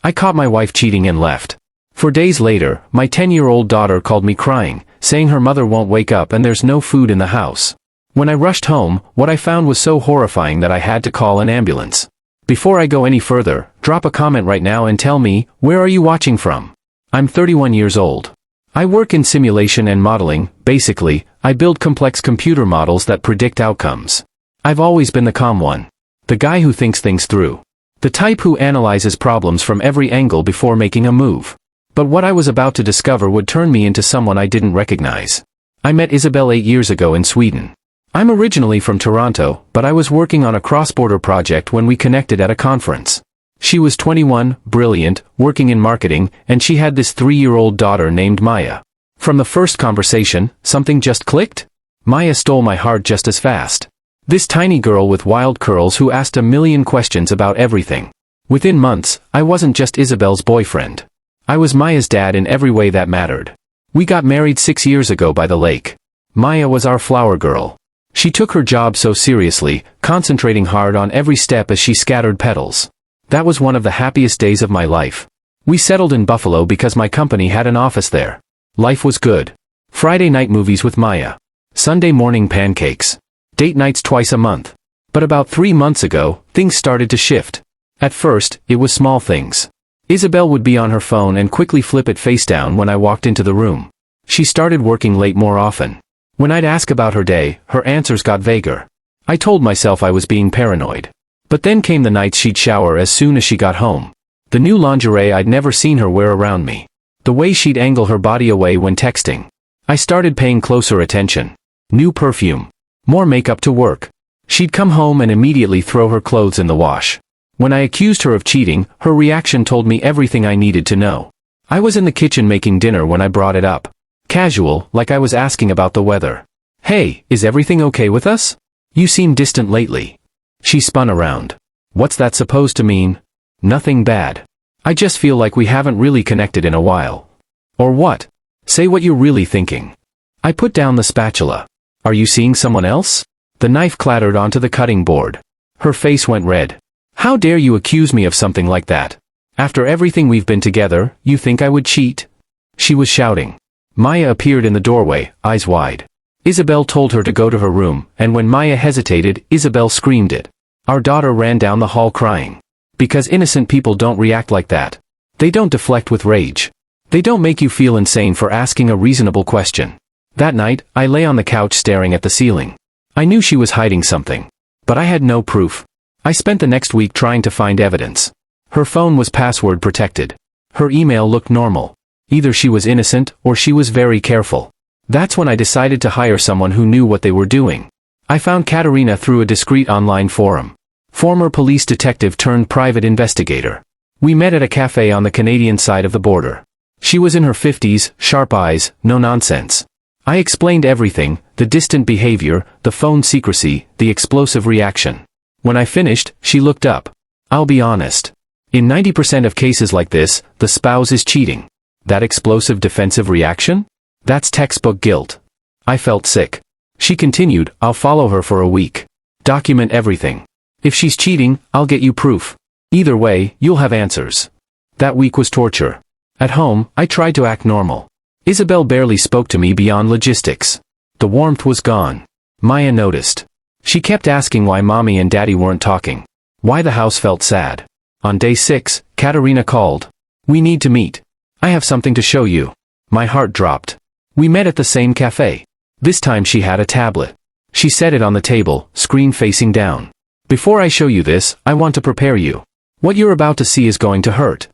I caught my wife cheating and left. 4 days later, my 10-year-old daughter called me crying, saying her mother won't wake up and there's no food in the house. When I rushed home, what I found was so horrifying that I had to call an ambulance. Before I go any further, drop a comment right now and tell me, where are you watching from? I'm 31 years old. I work in simulation and modeling. Basically, I build complex computer models that predict outcomes. I've always been the calm one. The guy who thinks things through. The type who analyzes problems from every angle before making a move. But what I was about to discover would turn me into someone I didn't recognize. I met Isabel 8 years ago in Sweden. I'm originally from Toronto, but I was working on a cross-border project when we connected at a conference. She was 21, brilliant, working in marketing, and she had this 3-year-old daughter named Maya. From the first conversation, something just clicked? Maya stole my heart just as fast. This tiny girl with wild curls who asked a million questions about everything. Within months, I wasn't just Isabel's boyfriend. I was Maya's dad in every way that mattered. We got married 6 years ago by the lake. Maya was our flower girl. She took her job so seriously, concentrating hard on every step as she scattered petals. That was one of the happiest days of my life. We settled in Buffalo because my company had an office there. Life was good. Friday night movies with Maya. Sunday morning pancakes. Date nights twice a month. But about 3 months ago, things started to shift. At first, it was small things. Isabel would be on her phone and quickly flip it face down when I walked into the room. She started working late more often. When I'd ask about her day, her answers got vaguer. I told myself I was being paranoid. But then came the nights she'd shower as soon as she got home. The new lingerie I'd never seen her wear around me. The way she'd angle her body away when texting. I started paying closer attention. New perfume. More makeup to work. She'd come home and immediately throw her clothes in the wash. When I accused her of cheating, her reaction told me everything I needed to know. I was in the kitchen making dinner when I brought it up. Casual, like I was asking about the weather. Hey, is everything okay with us? You seem distant lately. She spun around. What's that supposed to mean? Nothing bad. I just feel like we haven't really connected in a while. Or what? Say what you're really thinking. I put down the spatula. Are you seeing someone else? The knife clattered onto the cutting board. Her face went red. How dare you accuse me of something like that? After everything we've been together, you think I would cheat? She was shouting. Maya appeared in the doorway, eyes wide. Isabel told her to go to her room, and when Maya hesitated, Isabel screamed it. Our daughter ran down the hall crying. Because innocent people don't react like that. They don't deflect with rage. They don't make you feel insane for asking a reasonable question. That night, I lay on the couch staring at the ceiling. I knew she was hiding something. But I had no proof. I spent the next week trying to find evidence. Her phone was password protected. Her email looked normal. Either she was innocent, or she was very careful. That's when I decided to hire someone who knew what they were doing. I found Katerina through a discreet online forum. Former police detective turned private investigator. We met at a cafe on the Canadian side of the border. She was in her 50s, sharp eyes, no nonsense. I explained everything, the distant behavior, the phone secrecy, the explosive reaction. When I finished, she looked up. I'll be honest. In 90% of cases like this, the spouse is cheating. That explosive defensive reaction? That's textbook guilt. I felt sick. She continued, I'll follow her for a week. Document everything. If she's cheating, I'll get you proof. Either way, you'll have answers. That week was torture. At home, I tried to act normal. Isabel barely spoke to me beyond logistics. The warmth was gone. Maya noticed. She kept asking why mommy and daddy weren't talking. Why the house felt sad. On day 6, Katerina called. We need to meet. I have something to show you. My heart dropped. We met at the same cafe. This time she had a tablet. She set it on the table, screen facing down. Before I show you this, I want to prepare you. What you're about to see is going to hurt.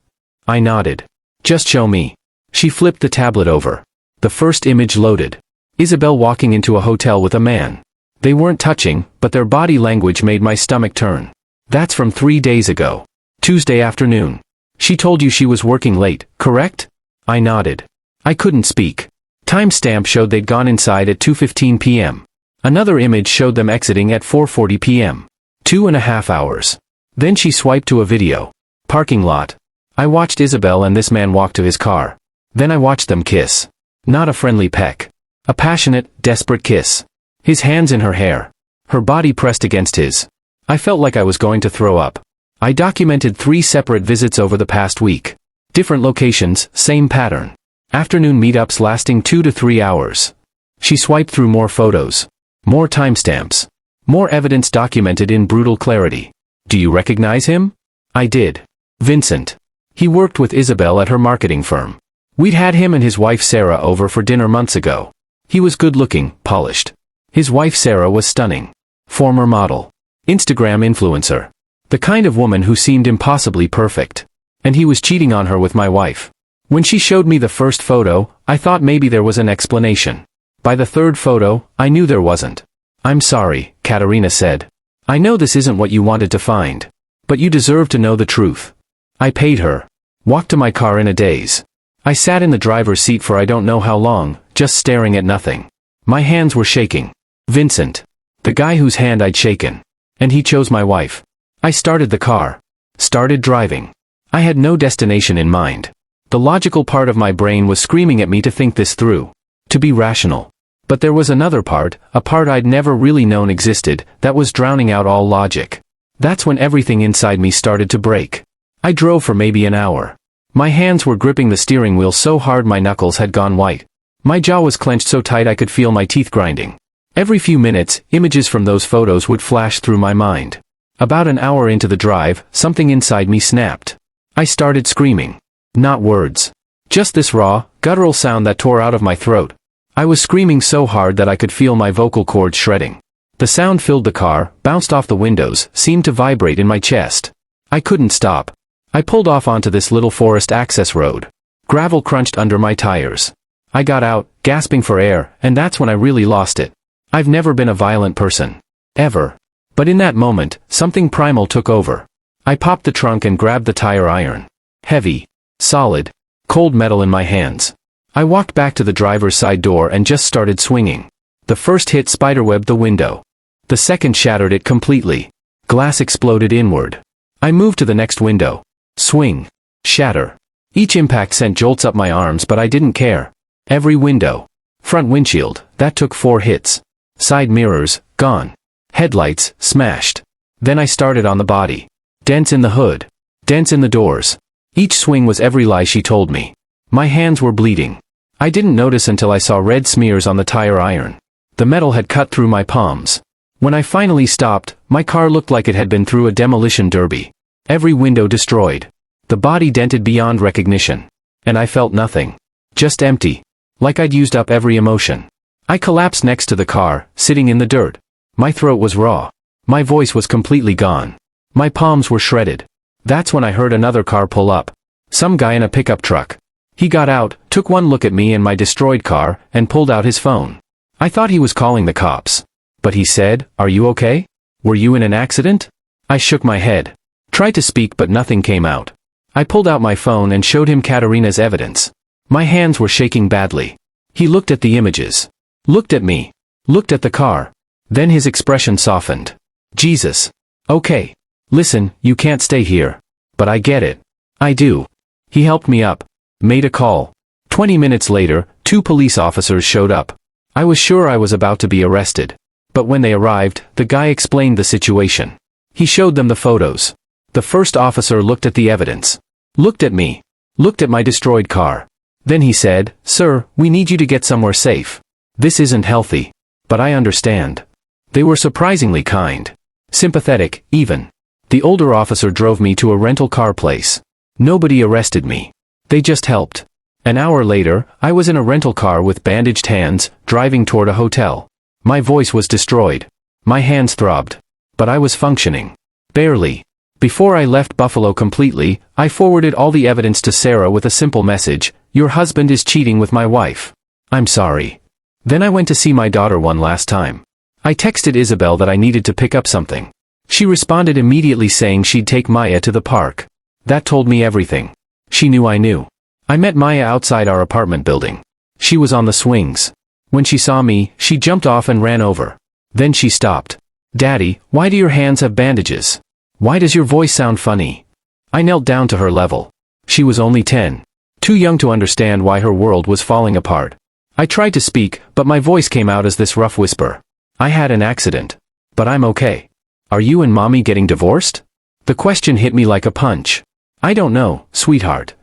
I nodded. Just show me. She flipped the tablet over. The first image loaded. Isabel walking into a hotel with a man. They weren't touching, but their body language made my stomach turn. That's from 3 days ago. Tuesday afternoon. She told you she was working late, correct? I nodded. I couldn't speak. Timestamp showed they'd gone inside at 2:15 p.m. Another image showed them exiting at 4:40 p.m. 2.5 hours. Then she swiped to a video. Parking lot. I watched Isabel and this man walk to his car. Then I watched them kiss. Not a friendly peck. A passionate, desperate kiss. His hands in her hair. Her body pressed against his. I felt like I was going to throw up. I documented 3 separate visits over the past week. Different locations, same pattern. Afternoon meetups lasting 2 to 3 hours. She swiped through more photos. More timestamps. More evidence documented in brutal clarity. Do you recognize him? I did. Vincent. He worked with Isabel at her marketing firm. We'd had him and his wife Sarah over for dinner months ago. He was good-looking, polished. His wife Sarah was stunning. Former model. Instagram influencer. The kind of woman who seemed impossibly perfect. And he was cheating on her with my wife. When she showed me the first photo, I thought maybe there was an explanation. By the third photo, I knew there wasn't. I'm sorry, Katerina said. I know this isn't what you wanted to find. But you deserve to know the truth. I paid her. Walked to my car in a daze. I sat in the driver's seat for I don't know how long, just staring at nothing. My hands were shaking. Vincent. The guy whose hand I'd shaken. And he chose my wife. I started the car. Started driving. I had no destination in mind. The logical part of my brain was screaming at me to think this through. To be rational. But there was another part, a part I'd never really known existed, that was drowning out all logic. That's when everything inside me started to break. I drove for maybe an hour. My hands were gripping the steering wheel so hard my knuckles had gone white. My jaw was clenched so tight I could feel my teeth grinding. Every few minutes, images from those photos would flash through my mind. About an hour into the drive, something inside me snapped. I started screaming. Not words. Just this raw, guttural sound that tore out of my throat. I was screaming so hard that I could feel my vocal cords shredding. The sound filled the car, bounced off the windows, seemed to vibrate in my chest. I couldn't stop. I pulled off onto this little forest access road. Gravel crunched under my tires. I got out, gasping for air, and that's when I really lost it. I've never been a violent person. Ever. But in that moment, something primal took over. I popped the trunk and grabbed the tire iron. Heavy. Solid. Cold metal in my hands. I walked back to the driver's side door and just started swinging. The first hit spiderwebbed the window. The second shattered it completely. Glass exploded inward. I moved to the next window. Swing. Shatter. Each impact sent jolts up my arms but I didn't care. Every window. Front windshield, that took 4 hits. Side mirrors, gone. Headlights, smashed. Then I started on the body. Dents in the hood. Dents in the doors. Each swing was every lie she told me. My hands were bleeding. I didn't notice until I saw red smears on the tire iron. The metal had cut through my palms. When I finally stopped, my car looked like it had been through a demolition derby. Every window destroyed. The body dented beyond recognition. And I felt nothing. Just empty. Like I'd used up every emotion. I collapsed next to the car, sitting in the dirt. My throat was raw. My voice was completely gone. My palms were shredded. That's when I heard another car pull up. Some guy in a pickup truck. He got out, took one look at me and my destroyed car, and pulled out his phone. I thought he was calling the cops. But he said, "Are you okay? Were you in an accident?" I shook my head. Tried to speak but nothing came out. I pulled out my phone and showed him Katerina's evidence. My hands were shaking badly. He looked at the images. Looked at me. Looked at the car. Then his expression softened. Jesus. Okay. Listen, you can't stay here. But I get it. I do. He helped me up. Made a call. 20 minutes later, 2 police officers showed up. I was sure I was about to be arrested. But when they arrived, the guy explained the situation. He showed them the photos. The first officer looked at the evidence. Looked at me. Looked at my destroyed car. Then he said, "Sir, we need you to get somewhere safe. This isn't healthy." But I understand. They were surprisingly kind. Sympathetic, even. The older officer drove me to a rental car place. Nobody arrested me. They just helped. An hour later, I was in a rental car with bandaged hands, driving toward a hotel. My voice was destroyed. My hands throbbed. But I was functioning. Barely. Before I left Buffalo completely, I forwarded all the evidence to Sarah with a simple message: "Your husband is cheating with my wife. I'm sorry." Then I went to see my daughter one last time. I texted Isabel that I needed to pick up something. She responded immediately saying she'd take Maya to the park. That told me everything. She knew I knew. I met Maya outside our apartment building. She was on the swings. When she saw me, she jumped off and ran over. Then she stopped. "Daddy, why do your hands have bandages? Why does your voice sound funny?" I knelt down to her level. She was only 10. Too young to understand why her world was falling apart. I tried to speak, but my voice came out as this rough whisper. "I had an accident. But I'm okay." "Are you and Mommy getting divorced?" The question hit me like a punch. I don't know, sweetheart.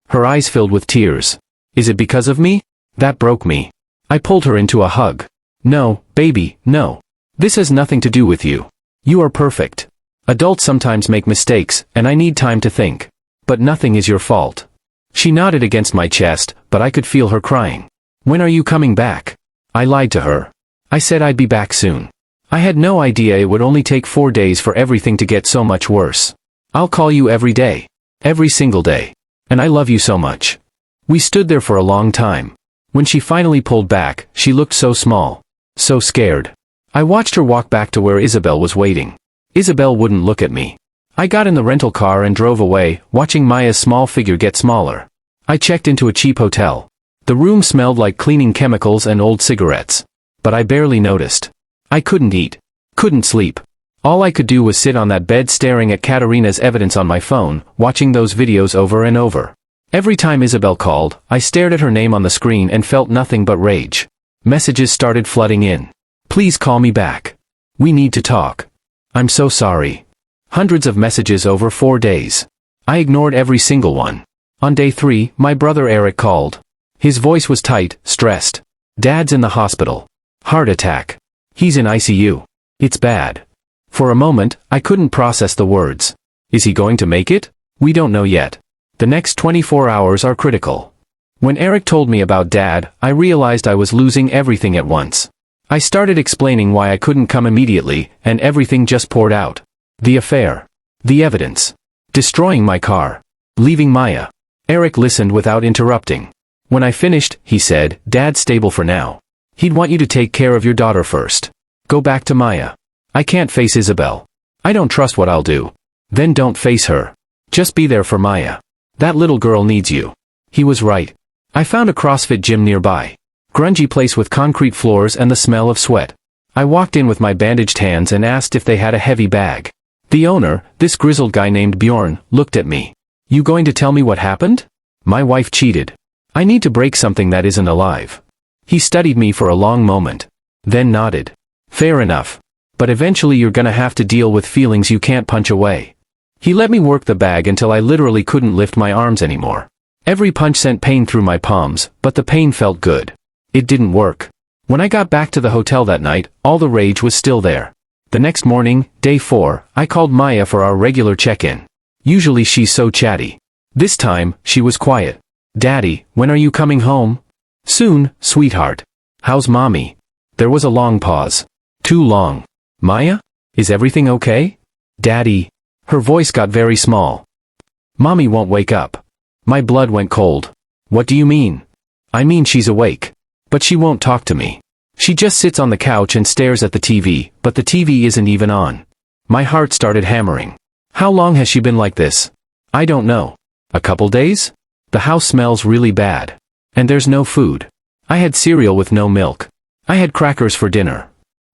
Her eyes filled with tears. Is it because of me? That broke me. I pulled her into a hug. No, baby, no. This has nothing to do with you. You are perfect. Adults sometimes make mistakes, and I need time to think. But nothing is your fault. She nodded against my chest, but I could feel her crying. When are you coming back? I lied to her. I said I'd be back soon. I had no idea it would only take 4 days for everything to get so much worse. I'll call you every day. Every single day. And I love you so much. We stood there for a long time. When she finally pulled back, she looked so small. So scared. I watched her walk back to where Isabel was waiting. Isabel wouldn't look at me. I got in the rental car and drove away, watching Maya's small figure get smaller. I checked into a cheap hotel. The room smelled like cleaning chemicals and old cigarettes. But I barely noticed. I couldn't eat. Couldn't sleep. All I could do was sit on that bed staring at Katerina's evidence on my phone, watching those videos over and over. Every time Isabel called, I stared at her name on the screen and felt nothing but rage. Messages started flooding in. Please call me back. We need to talk. I'm so sorry. Hundreds of messages over 4 days. I ignored every single one. On day 3, my brother Eric called. His voice was tight, stressed. Dad's in the hospital. Heart attack. He's in ICU. It's bad. For a moment, I couldn't process the words. Is he going to make it? We don't know yet. The next 24 hours are critical. When Eric told me about Dad, I realized I was losing everything at once. I started explaining why I couldn't come immediately, and everything just poured out. The affair. The evidence. Destroying my car. Leaving Maya. Eric listened without interrupting. When I finished, he said, Dad's stable for now. He'd want you to take care of your daughter first. Go back to Maya. I can't face Isabel. I don't trust what I'll do. Then don't face her. Just be there for Maya. That little girl needs you. He was right. I found a CrossFit gym nearby. Grungy place with concrete floors and the smell of sweat. I walked in with my bandaged hands and asked if they had a heavy bag. The owner, this grizzled guy named Bjorn, looked at me. You going to tell me what happened? My wife cheated. I need to break something that isn't alive. He studied me for a long moment. Then nodded. Fair enough. But eventually you're gonna have to deal with feelings you can't punch away. He let me work the bag until I literally couldn't lift my arms anymore. Every punch sent pain through my palms, but the pain felt good. It didn't work. When I got back to the hotel that night, all the rage was still there. The next morning, day 4, I called Maya for our regular check-in. Usually she's so chatty. This time, she was quiet. Daddy, when are you coming home? Soon, sweetheart. How's Mommy? There was a long pause. Too long. Maya? Is everything okay? Daddy. Her voice got very small. Mommy won't wake up. My blood went cold. What do you mean? I mean she's awake. But she won't talk to me. She just sits on the couch and stares at the TV, but the TV isn't even on. My heart started hammering. How long has she been like this? I don't know. A couple days? The house smells really bad. And there's no food. I had cereal with no milk. I had crackers for dinner.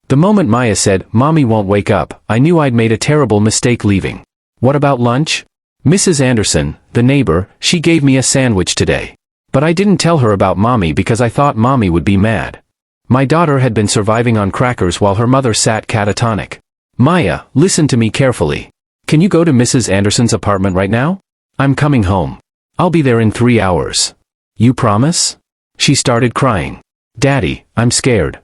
The moment Maya said, Mommy won't wake up, I knew I'd made a terrible mistake leaving. What about lunch? Mrs. Anderson, the neighbor, she gave me a sandwich today. But I didn't tell her about Mommy because I thought Mommy would be mad. My daughter had been surviving on crackers while her mother sat catatonic. Maya, listen to me carefully. Can you go to Mrs. Anderson's apartment right now? I'm coming home. I'll be there in 3 hours. You promise? She started crying. Daddy, I'm scared.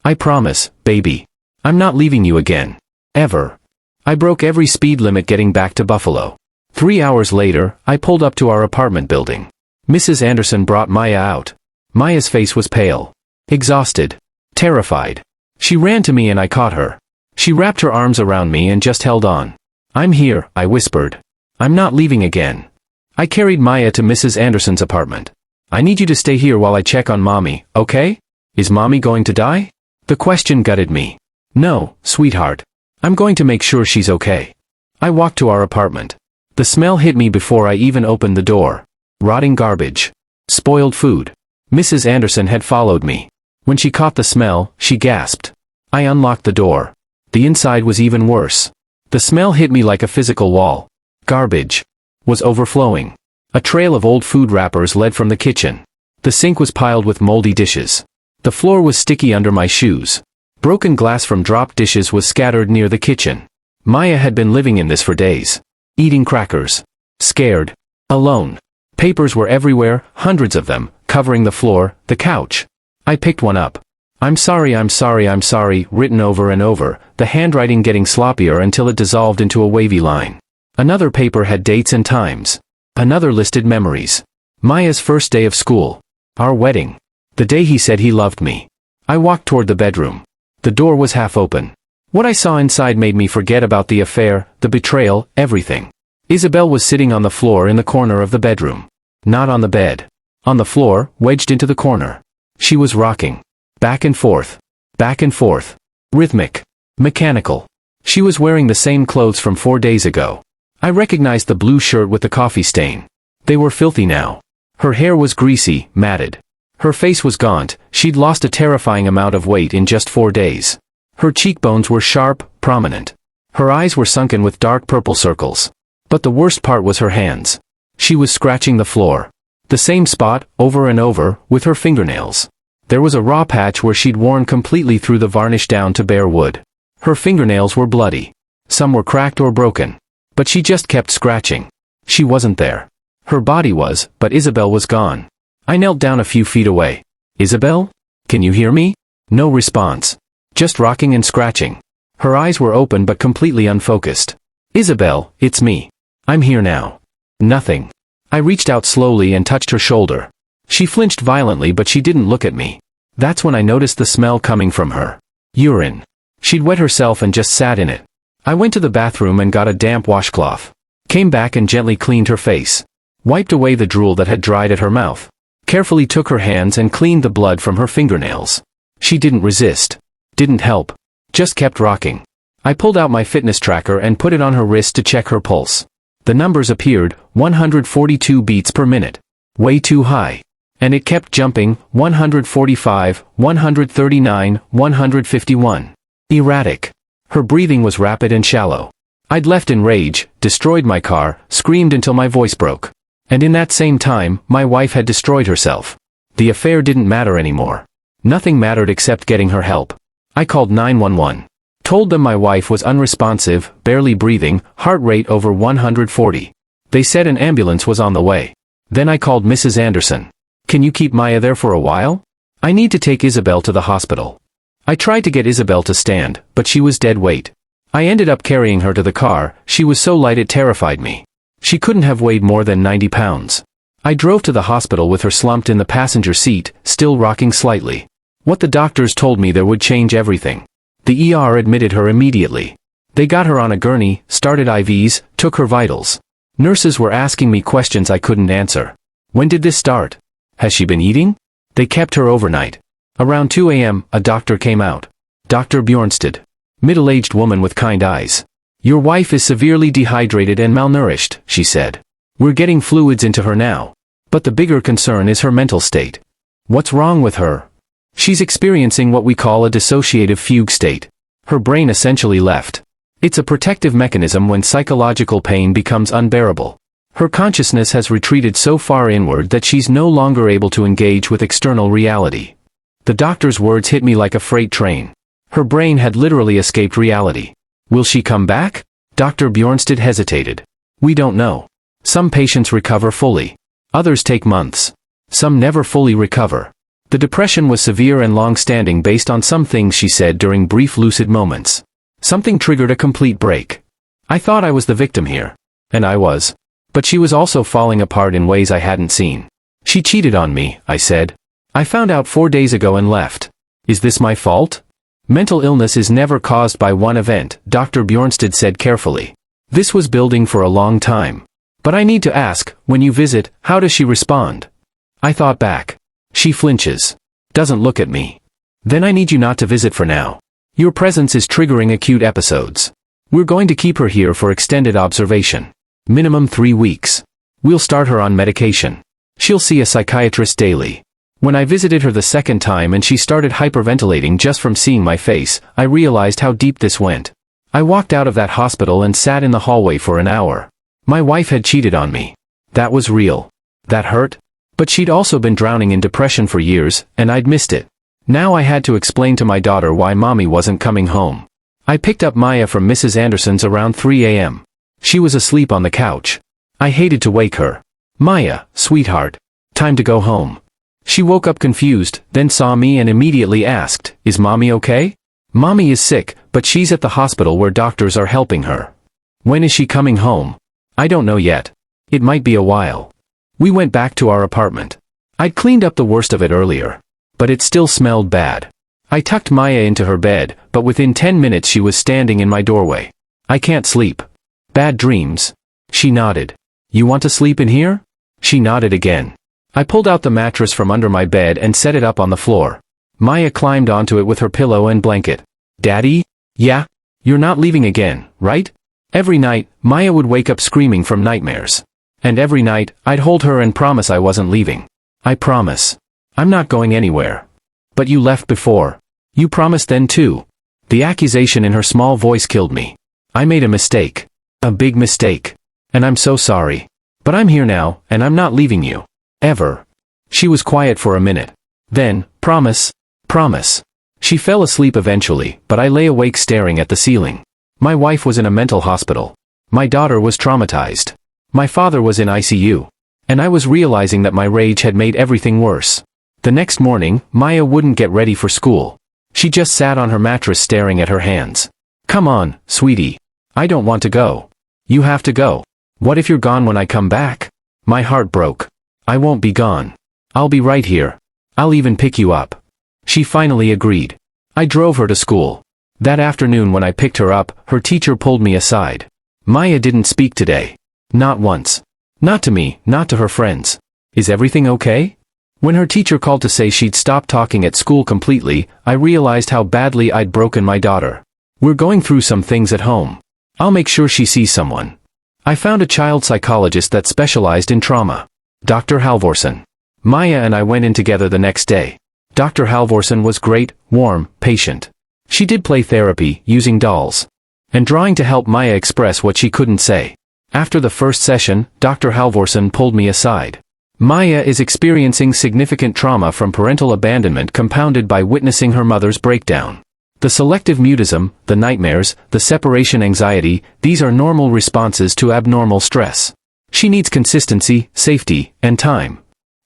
I promise, baby. I'm not leaving you again. Ever. I broke every speed limit getting back to Buffalo. 3 hours later, I pulled up to our apartment building. Mrs. Anderson brought Maya out. Maya's face was pale. Exhausted. Terrified. She ran to me and I caught her. She wrapped her arms around me and just held on. I'm here, I whispered. I'm not leaving again. I carried Maya to Mrs. Anderson's apartment. I need you to stay here while I check on Mommy, okay? Is Mommy going to die? The question gutted me. No, sweetheart. I'm going to make sure she's okay. I walked to our apartment. The smell hit me before I even opened the door. Rotting garbage. Spoiled food. Mrs. Anderson had followed me. When she caught the smell, she gasped. I unlocked the door. The inside was even worse. The smell hit me like a physical wall. Garbage. Was overflowing. A trail of old food wrappers led from the kitchen. The sink was piled with moldy dishes. The floor was sticky under my shoes. Broken glass from dropped dishes was scattered near the kitchen. Maya had been living in this for days. eating crackers. Scared. Alone. Papers were everywhere, hundreds of them, covering the floor, the couch. I picked one up. I'm sorry, I'm sorry, I'm sorry, written over and over, the handwriting getting sloppier until it dissolved into a wavy line. Another paper had dates and times. Another listed memories. Maya's first day of school. Our wedding. The day he said he loved me. I walked toward the bedroom. The door was half open. What I saw inside made me forget about the affair, the betrayal, everything. Isabel was sitting on the floor in the corner of the bedroom. Not on the bed. On the floor, wedged into the corner. She was rocking. Back and forth. Back and forth. Rhythmic. Mechanical. She was wearing the same clothes from 4 days ago. I recognized the blue shirt with the coffee stain. They were filthy now. Her hair was greasy, matted. Her face was gaunt, she'd lost a terrifying amount of weight in just 4 days. Her cheekbones were sharp, prominent. Her eyes were sunken with dark purple circles. But the worst part was her hands. She was scratching the floor. The same spot, over and over, with her fingernails. There was a raw patch where she'd worn completely through the varnish down to bare wood. Her fingernails were bloody. Some were cracked or broken. But she just kept scratching. She wasn't there. Her body was, but Isabel was gone. I knelt down a few feet away. Isabel? Can you hear me? No response. Just rocking and scratching. Her eyes were open but completely unfocused. Isabel, it's me. I'm here now. Nothing. I reached out slowly and touched her shoulder. She flinched violently but she didn't look at me. That's when I noticed the smell coming from her. Urine. She'd wet herself and just sat in it. I went to the bathroom and got a damp washcloth. Came back and gently cleaned her face. Wiped away the drool that had dried at her mouth. Carefully took her hands and cleaned the blood from her fingernails. She didn't resist. Didn't help. Just kept rocking. I pulled out my fitness tracker and put it on her wrist to check her pulse. The numbers appeared, 142 beats per minute. Way too high. And it kept jumping, 145, 139, 151. Erratic. Her breathing was rapid and shallow. I'd left in rage, destroyed my car, screamed until my voice broke. And in that same time, my wife had destroyed herself. The affair didn't matter anymore. Nothing mattered except getting her help. I called 911. Told them my wife was unresponsive, barely breathing, heart rate over 140. They said an ambulance was on the way. Then I called Mrs. Anderson. Can you keep Maya there for a while? I need to take Isabel to the hospital. I tried to get Isabel to stand, but she was dead weight. I ended up carrying her to the car, she was so light it terrified me. She couldn't have weighed more than 90 pounds. I drove to the hospital with her slumped in the passenger seat, still rocking slightly. What the doctors told me there would change everything. The ER admitted her immediately. They got her on a gurney, started IVs, took her vitals. Nurses were asking me questions I couldn't answer. When did this start? Has she been eating? They kept her overnight. Around 2 a.m., a doctor came out. Dr. Bjornsted. Middle-aged woman with kind eyes. Your wife is severely dehydrated and malnourished, she said. We're getting fluids into her now. But the bigger concern is her mental state. What's wrong with her? She's experiencing what we call a dissociative fugue state. Her brain essentially left. It's a protective mechanism when psychological pain becomes unbearable. Her consciousness has retreated so far inward that she's no longer able to engage with external reality. The doctor's words hit me like a freight train. Her brain had literally escaped reality. Will she come back? Dr. Bjornsted hesitated. We don't know. Some patients recover fully. Others take months. Some never fully recover. The depression was severe and long-standing based on some things she said during brief lucid moments. Something triggered a complete break. I thought I was the victim here. And I was. But she was also falling apart in ways I hadn't seen. She cheated on me, I said. I found out 4 days ago and left. Is this my fault? Mental illness is never caused by one event, Dr. Bjornsted said carefully. This was building for a long time. But I need to ask, when you visit, how does she respond? I thought back. She flinches. Doesn't look at me. Then I need you not to visit for now. Your presence is triggering acute episodes. We're going to keep her here for extended observation. Minimum 3 weeks. We'll start her on medication. She'll see a psychiatrist daily. When I visited her the second time and she started hyperventilating just from seeing my face, I realized how deep this went. I walked out of that hospital and sat in the hallway for an hour. My wife had cheated on me. That was real. That hurt. But she'd also been drowning in depression for years, and I'd missed it. Now I had to explain to my daughter why mommy wasn't coming home. I picked up Maya from Mrs. Anderson's around 3 a.m. She was asleep on the couch. I hated to wake her. "Maya, sweetheart. Time to go home." She woke up confused, then saw me and immediately asked, "Is mommy okay?" "Mommy is sick, but she's at the hospital where doctors are helping her." "When is she coming home?" "I don't know yet. It might be a while." We went back to our apartment. I'd cleaned up the worst of it earlier, but it still smelled bad. I tucked Maya into her bed, but within 10 minutes she was standing in my doorway. "I can't sleep. Bad dreams." She nodded. "You want to sleep in here?" She nodded again. I pulled out the mattress from under my bed and set it up on the floor. Maya climbed onto it with her pillow and blanket. "Daddy?" "Yeah? You're not leaving again, right?" Every night, Maya would wake up screaming from nightmares. And every night, I'd hold her and promise I wasn't leaving. "I promise. I'm not going anywhere." "But you left before." "You promised then too." The accusation in her small voice killed me. I made a mistake. A big mistake. And I'm so sorry. But I'm here now, and I'm not leaving you. Ever. She was quiet for a minute. Then, "Promise. Promise." She fell asleep eventually, but I lay awake staring at the ceiling. My wife was in a mental hospital. My daughter was traumatized. My father was in ICU. And I was realizing that my rage had made everything worse. The next morning, Maya wouldn't get ready for school. She just sat on her mattress staring at her hands. "Come on, sweetie. I don't want to go." "You have to go." "What if you're gone when I come back?" My heart broke. "I won't be gone. I'll be right here. I'll even pick you up." She finally agreed. I drove her to school. That afternoon when I picked her up, her teacher pulled me aside. "Maya didn't speak today. Not once. Not to me, not to her friends. Is everything okay?" When her teacher called to say she'd stopped talking at school completely, I realized how badly I'd broken my daughter. "We're going through some things at home. I'll make sure she sees someone." I found a child psychologist that specialized in trauma. Dr. Halvorsen. Maya and I went in together the next day. Dr. Halvorsen was great, warm, patient. She did play therapy, using dolls, and drawing to help Maya express what she couldn't say. After the first session, Dr. Halvorsen pulled me aside. "Maya is experiencing significant trauma from parental abandonment compounded by witnessing her mother's breakdown. The selective mutism, the nightmares, the separation anxiety, these are normal responses to abnormal stress. She needs consistency, safety, and time.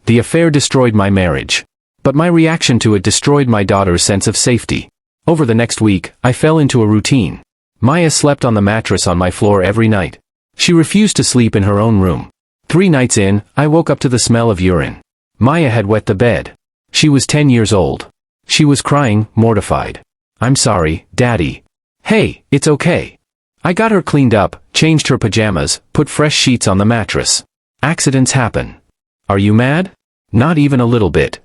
The affair destroyed my marriage. But my reaction to it destroyed my daughter's sense of safety. Over the next week, I fell into a routine. Maya slept on the mattress on my floor every night. She refused to sleep in her own room. 3 nights in, I woke up to the smell of urine. Maya had wet the bed. She was 10 years old. She was crying, mortified. "I'm sorry, Daddy." "Hey, it's okay." I got her cleaned up, changed her pajamas, put fresh sheets on the mattress. Accidents happen. Are you mad? Not even a little bit.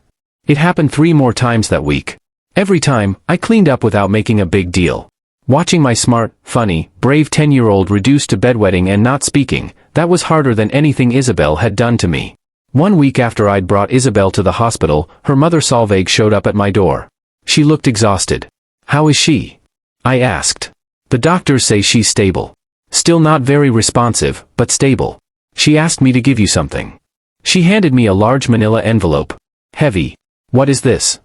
It happened 3 more times that week. Every time, I cleaned up without making a big deal. Watching my smart, funny, brave 10-year-old reduced to bedwetting and not speaking, that was harder than anything Isabel had done to me. 1 week after I'd brought Isabel to the hospital, her mother Solveig showed up at my door. She looked exhausted. "How is she?" I asked. "The doctors say she's stable. Still not very responsive, but stable." She asked me to give you something. She handed me a large manila envelope. Heavy. "What is this?"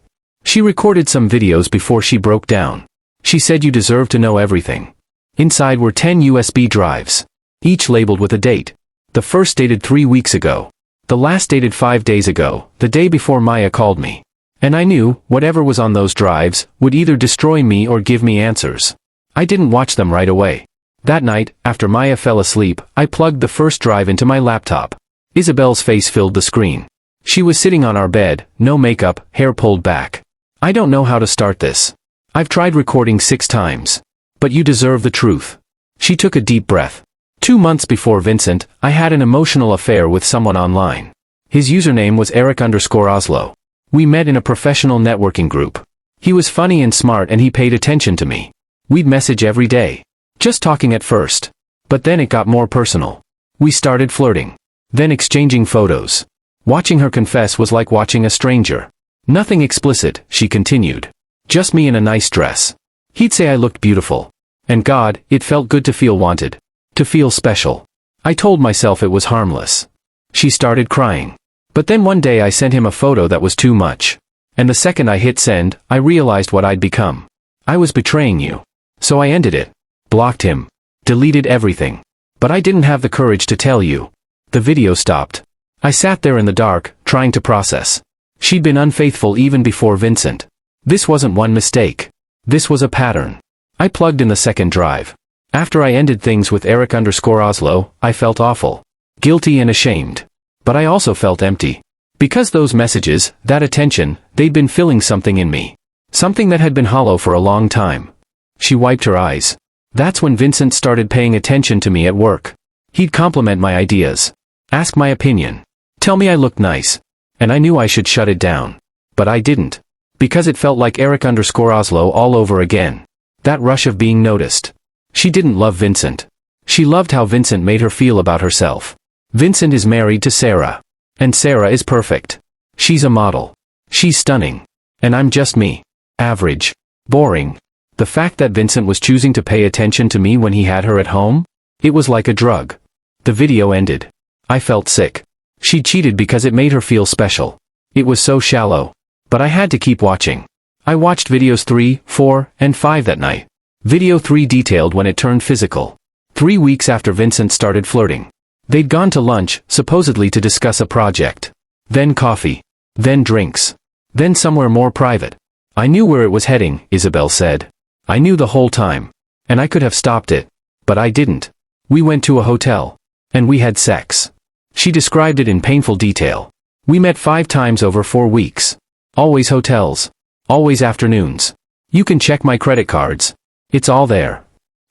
She recorded some videos before she broke down. She said you deserve to know everything. Inside were 10 USB drives. Each labeled with a date. The first dated 3 weeks ago. The last dated 5 days ago, the day before Maya called me. And I knew, whatever was on those drives, would either destroy me or give me answers. I didn't watch them right away. That night, after Maya fell asleep, I plugged the first drive into my laptop. Isabel's face filled the screen. She was sitting on our bed, no makeup, hair pulled back. "I don't know how to start this. I've tried recording 6 times. But you deserve the truth." She took a deep breath. 2 months before Vincent, I had an emotional affair with someone online. His username was Eric_Oslo. We met in a professional networking group. He was funny and smart and he paid attention to me. We'd message every day. Just talking at first. But then it got more personal. We started flirting. Then exchanging photos. Watching her confess was like watching a stranger. "Nothing explicit," she continued. "Just me in a nice dress." He'd say I looked beautiful. And God, it felt good to feel wanted. To feel special. I told myself it was harmless. She started crying. But then one day I sent him a photo that was too much. And the second I hit send, I realized what I'd become. I was betraying you. So I ended it. Blocked him. Deleted everything. But I didn't have the courage to tell you. The video stopped. I sat there in the dark, trying to process. She'd been unfaithful even before Vincent. This wasn't one mistake. This was a pattern. I plugged in the second drive. After I ended things with Eric_Oslo, I felt awful. Guilty and ashamed. But I also felt empty. Because those messages, that attention, they'd been filling something in me. Something that had been hollow for a long time. She wiped her eyes. That's when Vincent started paying attention to me at work. He'd compliment my ideas. Ask my opinion. Tell me I looked nice. And I knew I should shut it down. But I didn't. Because it felt like Eric_Oslo all over again. That rush of being noticed. She didn't love Vincent. She loved how Vincent made her feel about herself. Vincent is married to Sarah. And Sarah is perfect. She's a model. She's stunning. And I'm just me. Average. Boring. The fact that Vincent was choosing to pay attention to me when he had her at home? It was like a drug. The video ended. I felt sick. She cheated because it made her feel special. It was so shallow. But I had to keep watching. I watched videos 3, 4, and 5 that night. Video 3 detailed when it turned physical. 3 weeks after Vincent started flirting. They'd gone to lunch, supposedly to discuss a project. Then coffee. Then drinks. Then somewhere more private. I knew where it was heading, Isabel said. I knew the whole time. And I could have stopped it. But I didn't. We went to a hotel. And we had sex. She described it in painful detail. We met 5 times over 4 weeks. Always hotels. Always afternoons. You can check my credit cards. It's all there.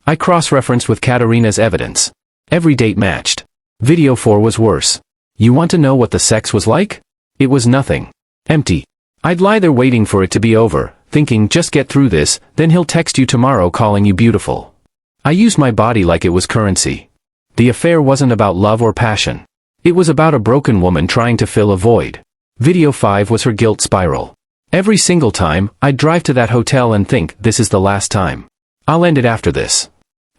I cross-referenced with Katerina's evidence. Every date matched. Video 4 was worse. You want to know what the sex was like? It was nothing. Empty. I'd lie there waiting for it to be over, thinking just get through this, then he'll text you tomorrow calling you beautiful. I used my body like it was currency. The affair wasn't about love or passion. It was about a broken woman trying to fill a void. Video 5 was her guilt spiral. Every single time, I'd drive to that hotel and think, this is the last time. I'll end it after this.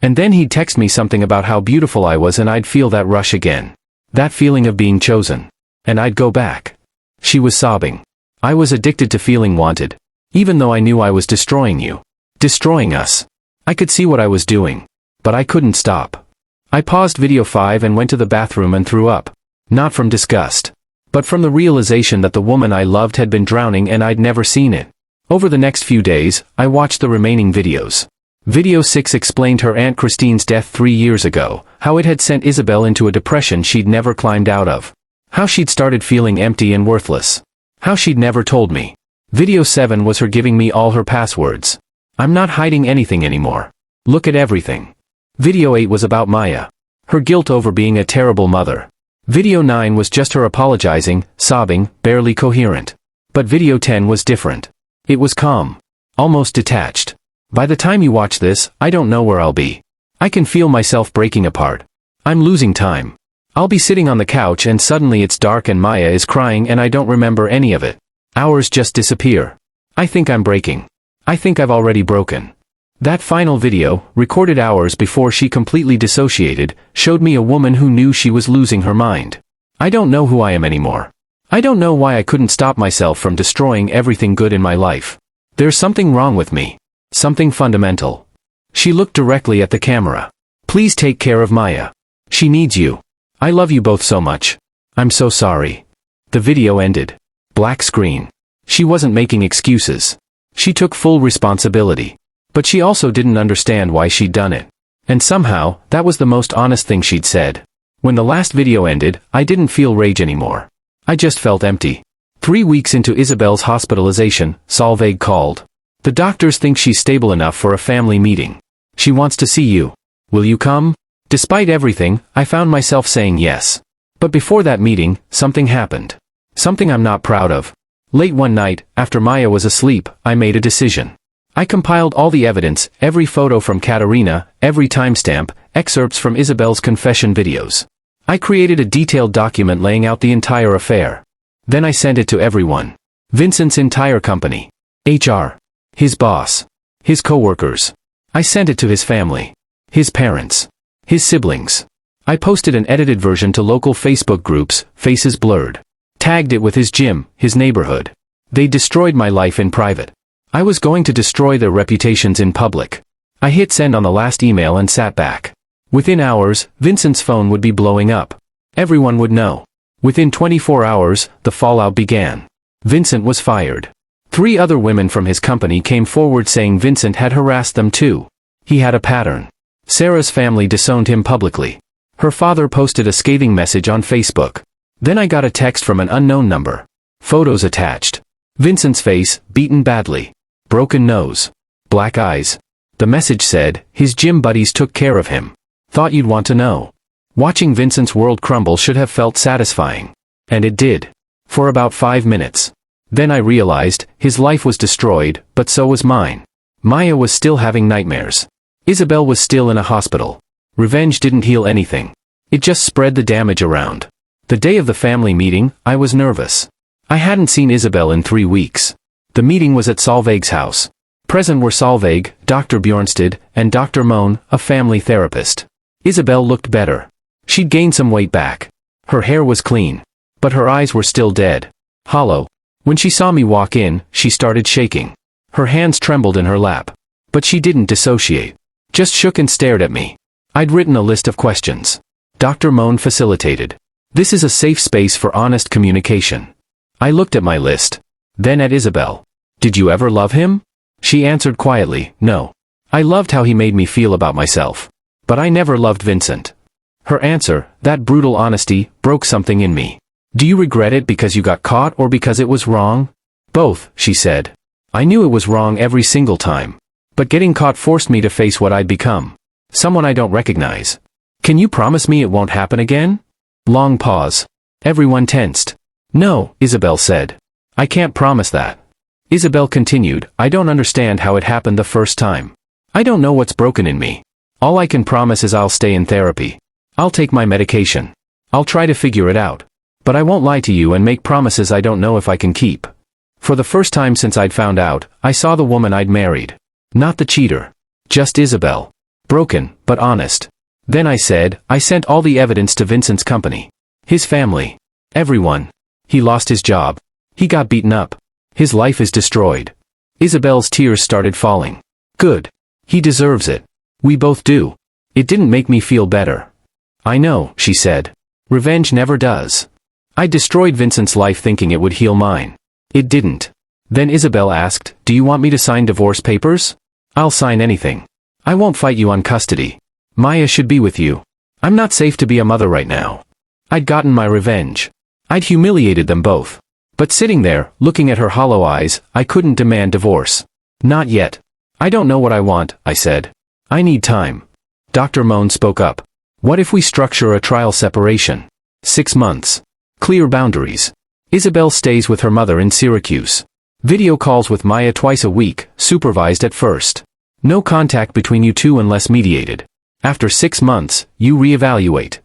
And then he'd text me something about how beautiful I was and I'd feel that rush again. That feeling of being chosen. And I'd go back. She was sobbing. I was addicted to feeling wanted. Even though I knew I was destroying you. Destroying us. I could see what I was doing. But I couldn't stop. I paused video 5 and went to the bathroom and threw up. Not from disgust. But from the realization that the woman I loved had been drowning and I'd never seen it. Over the next few days, I watched the remaining videos. Video 6 explained her Aunt Christine's death 3 years ago, how it had sent Isabel into a depression she'd never climbed out of. How she'd started feeling empty and worthless. How she'd never told me. Video 7 was her giving me all her passwords. I'm not hiding anything anymore. Look at everything. Video 8 was about Maya. Her guilt over being a terrible mother. Video 9 was just her apologizing, sobbing, barely coherent. But video 10 was different. It was calm. Almost detached. By the time you watch this, I don't know where I'll be. I can feel myself breaking apart. I'm losing time. I'll be sitting on the couch and suddenly it's dark and Maya is crying and I don't remember any of it. Hours just disappear. I think I'm breaking. I think I've already broken. That final video, recorded hours before she completely dissociated, showed me a woman who knew she was losing her mind. I don't know who I am anymore. I don't know why I couldn't stop myself from destroying everything good in my life. There's something wrong with me. Something fundamental. She looked directly at the camera. Please take care of Maya. She needs you. I love you both so much. I'm so sorry. The video ended. Black screen. She wasn't making excuses. She took full responsibility. But she also didn't understand why she'd done it. And somehow, that was the most honest thing she'd said. When the last video ended, I didn't feel rage anymore. I just felt empty. 3 weeks into Isabel's hospitalization, Solveig called. The doctors think she's stable enough for a family meeting. She wants to see you. Will you come? Despite everything, I found myself saying yes. But before that meeting, something happened. Something I'm not proud of. Late one night, after Maya was asleep, I made a decision. I compiled all the evidence, every photo from Katerina, every timestamp, excerpts from Isabel's confession videos. I created a detailed document laying out the entire affair. Then I sent it to everyone. Vincent's entire company. HR. His boss. His co-workers. I sent it to his family. His parents. His siblings. I posted an edited version to local Facebook groups, faces blurred. Tagged it with his gym, his neighborhood. They destroyed my life in private. I was going to destroy their reputations in public. I hit send on the last email and sat back. Within hours, Vincent's phone would be blowing up. Everyone would know. Within 24 hours, the fallout began. Vincent was fired. 3 other women from his company came forward saying Vincent had harassed them too. He had a pattern. Sarah's family disowned him publicly. Her father posted a scathing message on Facebook. Then I got a text from an unknown number. Photos attached. Vincent's face, beaten badly. Broken nose. Black eyes. The message said, his gym buddies took care of him. Thought you'd want to know. Watching Vincent's world crumble should have felt satisfying. And it did. For about 5 minutes. Then I realized, his life was destroyed, but so was mine. Maya was still having nightmares. Isabel was still in a hospital. Revenge didn't heal anything. It just spread the damage around. The day of the family meeting, I was nervous. I hadn't seen Isabel in 3 weeks. The meeting was at Solveig's house. Present were Solveig, Dr. Bjornsted, and Dr. Moan, a family therapist. Isabel looked better. She'd gained some weight back. Her hair was clean. But her eyes were still dead. Hollow. When she saw me walk in, she started shaking. Her hands trembled in her lap. But she didn't dissociate. Just shook and stared at me. I'd written a list of questions. Dr. Moan facilitated. This is a safe space for honest communication. I looked at my list. Then at Isabel. Did you ever love him? She answered quietly, no. I loved how he made me feel about myself. But I never loved Vincent. Her answer, that brutal honesty, broke something in me. Do you regret it because you got caught or because it was wrong? Both, she said. I knew it was wrong every single time. But getting caught forced me to face what I'd become. Someone I don't recognize. Can you promise me it won't happen again? Long pause. Everyone tensed. No, Isabel said. I can't promise that. Isabel continued, I don't understand how it happened the first time. I don't know what's broken in me. All I can promise is I'll stay in therapy. I'll take my medication. I'll try to figure it out. But I won't lie to you and make promises I don't know if I can keep. For the first time since I'd found out, I saw the woman I'd married. Not the cheater. Just Isabel. Broken, but honest. Then I said, I sent all the evidence to Vincent's company. His family. Everyone. He lost his job. He got beaten up. His life is destroyed. Isabel's tears started falling. Good. He deserves it. We both do. It didn't make me feel better. I know, she said. Revenge never does. I destroyed Vincent's life thinking it would heal mine. It didn't. Then Isabel asked, do you want me to sign divorce papers? I'll sign anything. I won't fight you on custody. Maya should be with you. I'm not safe to be a mother right now. I'd gotten my revenge. I'd humiliated them both. But sitting there, looking at her hollow eyes, I couldn't demand divorce. Not yet. I don't know what I want, I said. I need time. Dr. Moan spoke up. What if we structure a trial separation? 6 months. Clear boundaries. Isabel stays with her mother in Syracuse. Video calls with Maya twice a week, supervised at first. No contact between you two unless mediated. After 6 months, you reevaluate.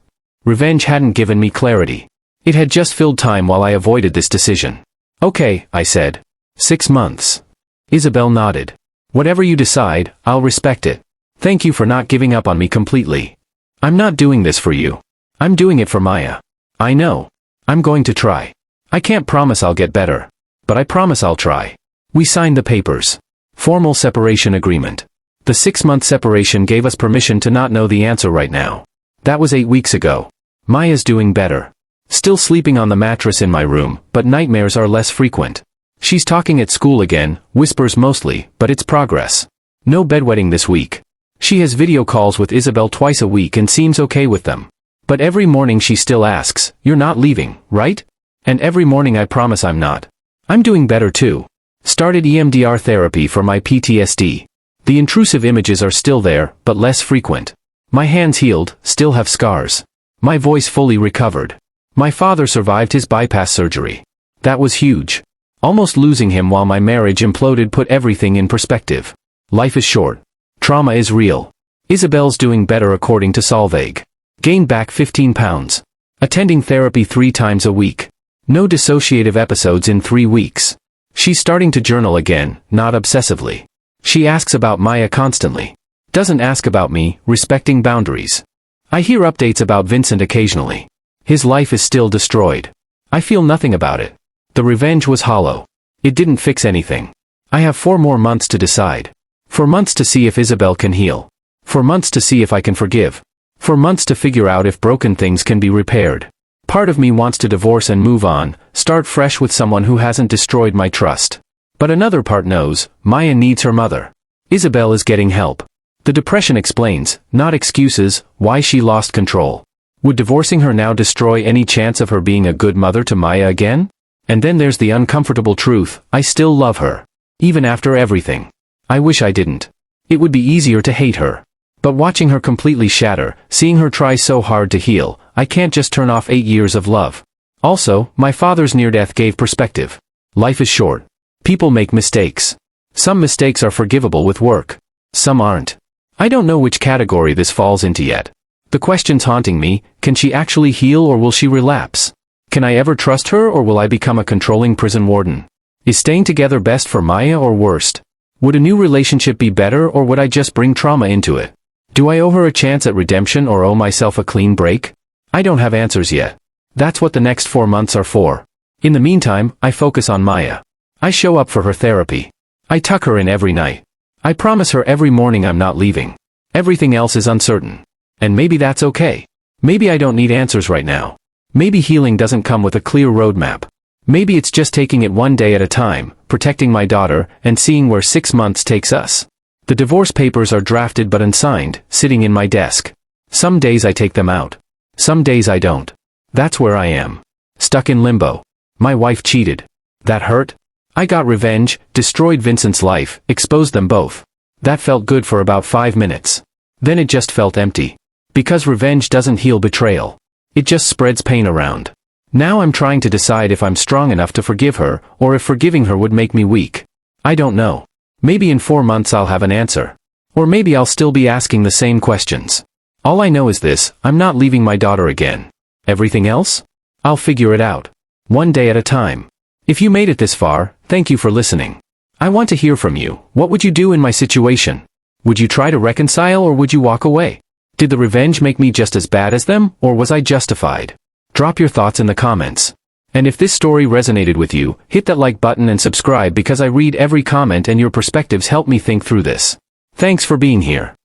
Revenge hadn't given me clarity. It had just filled time while I avoided this decision. Okay, I said. 6 months. Isabel nodded. Whatever you decide, I'll respect it. Thank you for not giving up on me completely. I'm not doing this for you. I'm doing it for Maya. I know. I'm going to try. I can't promise I'll get better. But I promise I'll try. We signed the papers. Formal separation agreement. The 6-month separation gave us permission to not know the answer right now. That was 8 weeks ago. Maya's doing better. Still sleeping on the mattress in my room, but nightmares are less frequent. She's talking at school again, whispers mostly, but it's progress. No bedwetting this week. She has video calls with Isabel twice a week and seems okay with them. But every morning she still asks, you're not leaving, right? And every morning I promise I'm not. I'm doing better too. Started EMDR therapy for my PTSD. The intrusive images are still there, but less frequent. My hands healed, still have scars. My voice fully recovered. My father survived his bypass surgery. That was huge. Almost losing him while my marriage imploded put everything in perspective. Life is short. Trauma is real. Isabel's doing better according to Solveig. Gained back 15 pounds. Attending therapy 3 times a week. No dissociative episodes in 3 weeks. She's starting to journal again, not obsessively. She asks about Maya constantly. Doesn't ask about me, respecting boundaries. I hear updates about Vincent occasionally. His life is still destroyed. I feel nothing about it. The revenge was hollow. It didn't fix anything. I have 4 more months to decide. 4 months to see if Isabel can heal. 4 months to see if I can forgive. For months to figure out if broken things can be repaired. Part of me wants to divorce and move on, start fresh with someone who hasn't destroyed my trust. But another part knows, Maya needs her mother. Isabel is getting help. The depression explains, not excuses, why she lost control. Would divorcing her now destroy any chance of her being a good mother to Maya again? And then there's the uncomfortable truth, I still love her. Even after everything. I wish I didn't. It would be easier to hate her. But watching her completely shatter, seeing her try so hard to heal, I can't just turn off 8 years of love. Also, my father's near death gave perspective. Life is short. People make mistakes. Some mistakes are forgivable with work. Some aren't. I don't know which category this falls into yet. The question's haunting me, can she actually heal or will she relapse? Can I ever trust her or will I become a controlling prison warden? Is staying together best for Maya or worst? Would a new relationship be better or would I just bring trauma into it? Do I owe her a chance at redemption or owe myself a clean break? I don't have answers yet. That's what the next 4 months are for. In the meantime, I focus on Maya. I show up for her therapy. I tuck her in every night. I promise her every morning I'm not leaving. Everything else is uncertain. And maybe that's okay. Maybe I don't need answers right now. Maybe healing doesn't come with a clear roadmap. Maybe it's just taking it one day at a time, protecting my daughter, and seeing where 6 months takes us. The divorce papers are drafted but unsigned, sitting in my desk. Some days I take them out. Some days I don't. That's where I am. Stuck in limbo. My wife cheated. That hurt? I got revenge, destroyed Vincent's life, exposed them both. That felt good for about 5 minutes. Then it just felt empty. Because revenge doesn't heal betrayal. It just spreads pain around. Now I'm trying to decide if I'm strong enough to forgive her, or if forgiving her would make me weak. I don't know. Maybe in 4 months I'll have an answer. Or maybe I'll still be asking the same questions. All I know is this, I'm not leaving my daughter again. Everything else? I'll figure it out. One day at a time. If you made it this far, thank you for listening. I want to hear from you. What would you do in my situation? Would you try to reconcile or would you walk away? Did the revenge make me just as bad as them, or was I justified? Drop your thoughts in the comments. And if this story resonated with you, hit that like button and subscribe because I read every comment and your perspectives help me think through this. Thanks for being here.